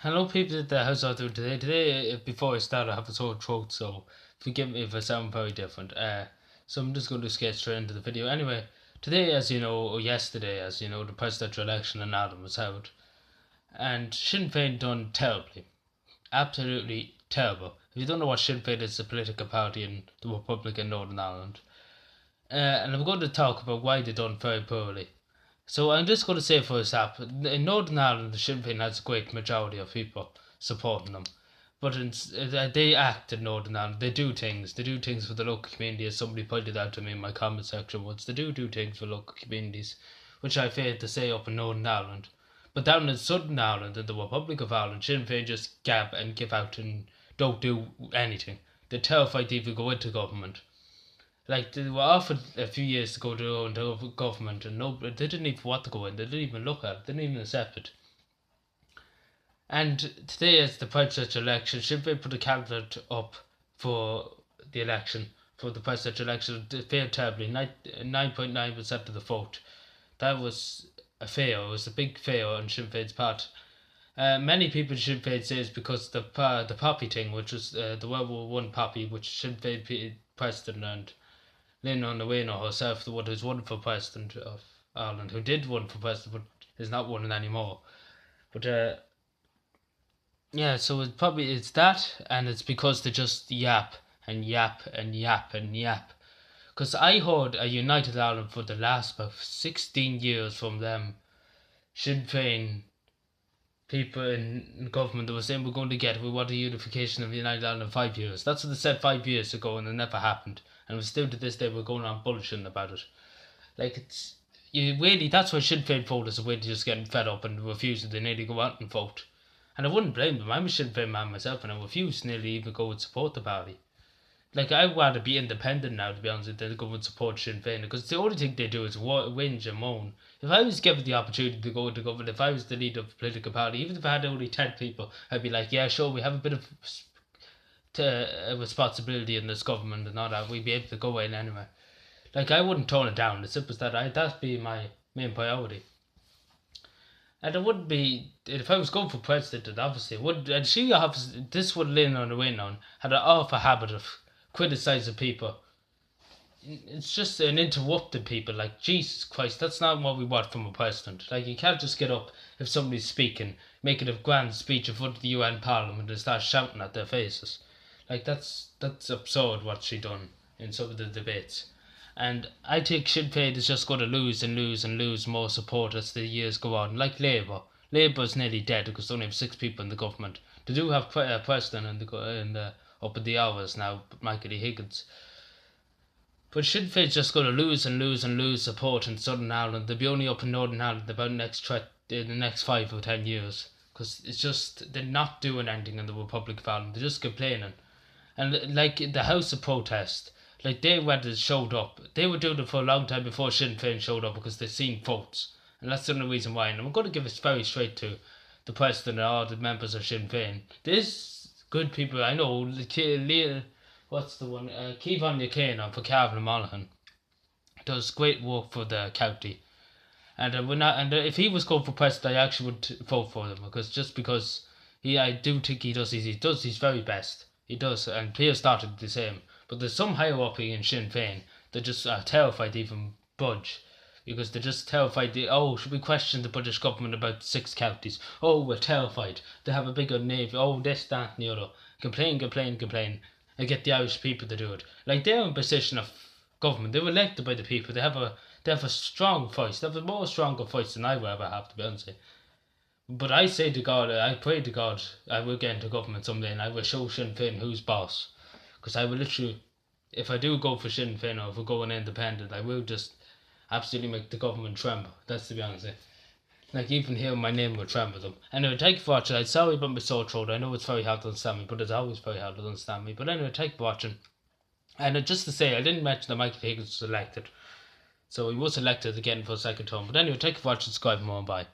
Hello people at the house out there today. Before I start, I have a sore throat, so forgive me if I sound very different. So I'm just going to skate straight into the video. Anyway, today, as you know, or yesterday, as you know, the presidential election in Ireland was held, and Sinn Fein done terribly, absolutely terrible. If you don't know what Sinn Fein is, it's a political party in the Republic in Northern Ireland, and I'm going to talk about why they done very poorly. So I'm just going to say for example, in Northern Ireland, the Sinn Féin has a great majority of people supporting them. But they act in Northern Ireland, they do things. They do things for the local community, as somebody pointed out to me in my comment section once. They do things for local communities, which I fail to say up in Northern Ireland. But down in Southern Ireland, in the Republic of Ireland, Sinn Féin just gab and give out and don't do anything. They're terrified to even go into government. Like, they were offered a few years to go to into government, and no, they didn't even want to go in. They didn't even look at it. They didn't even accept it. And today, as the presidential election, Sinn Féin put a candidate up for the election, for the presidential election. It failed terribly, 9.9% of the vote. That was a fail. It was a big fail on Sinn Féin's part. Many people in Sinn Féin say it's because the poppy thing, which was the World War One poppy, which Sinn Féin president and Lynn on the Wayne herself, the one who's won for president of Ireland, who did win for president but is not winning anymore. But yeah, so it's that, and it's because they just yap and yap and yap and yap. Because I heard a United Ireland for the last about 16 years from them Sinn Féin people in government that were saying we want a unification of the United Ireland in 5 years. That's what they said 5 years ago, and it never happened. And still to this day we're going on bullshitting about it. Like, it's that's why Sinn Féin voters are really just getting fed up and refusing to nearly go out and vote. And I wouldn't blame them. I'm a Sinn Féin man myself, and I refuse to nearly even go and support the party. Like, I'd rather be independent now, to be honest, than go and support Sinn Féin, because the only thing they do is whinge and moan. If I was given the opportunity to go into government, if I was the leader of a political party, even if I had only 10 people, I'd be like, yeah, sure, we have a bit of responsibility in this government and all that, we'd be able to go in anyway. Like, I wouldn't tone it down. As simple as that. That'd be my main priority. And it wouldn't be, if I was going for president, obviously, this would Lynn on the win on, had an awful habit of criticising people. It's just an interrupting people. Like, Jesus Christ, that's not what we want from a president. Like, you can't just get up if somebody's speaking, making a grand speech in front of the UN Parliament and start shouting at their faces. Like, that's absurd what she done in some of the debates. And I think Sinn Féin is just going to lose and lose and lose more support as the years go on. Like Labour. Labour's nearly dead because they only have 6 people in the government. They do have a president up in the hours now, Michael E. Higgins. But Sinn Féin's just going to lose and lose and lose support in Southern Ireland. They'll be only up in Northern Ireland about in the next 5 or 10 years. Because it's just, they're not doing anything in the Republic of Ireland. They're just complaining. And like the House of Protest, like they went and showed up. They were doing it for a long time before Sinn Féin showed up because they've seen votes. And that's the only reason why. And I'm going to give it very straight to the president and all the members of Sinn Féin. There's good people. I know, what's the one? Keevan O'Kane for Calvin Monaghan does great work for the county. And if he was going for president, I actually would vote for him because I do think he does his very best. He does, and Pierre started the same. But there's some higher up in Sinn Féin that just are terrified to even budge. Because they're just terrified. Should we question the British government about 6 counties? Oh, we're terrified. They have a bigger navy. Oh, this, that, and the other. Complain. And get the Irish people to do it. Like, they're in a position of government. They were elected by the people. They have a strong voice. They have a more stronger voice than I will ever have, to be honest. But I say to God, I pray to God, I will get into government someday and I will show Sinn Féin who's boss. Because I will literally, if I do go for Sinn Féin or if we're going independent, I will just absolutely make the government tremble. That's to be honest. Like, even hearing my name will tremble them. Anyway, thank you for watching. I'm sorry about my sore throat. I know it's very hard to understand me, but it's always very hard to understand me. But anyway, thank you for watching. And just to say, I didn't mention that Michael Higgins was elected. So he was elected again for a second term. But anyway, thank you for watching. Subscribe and more, and bye.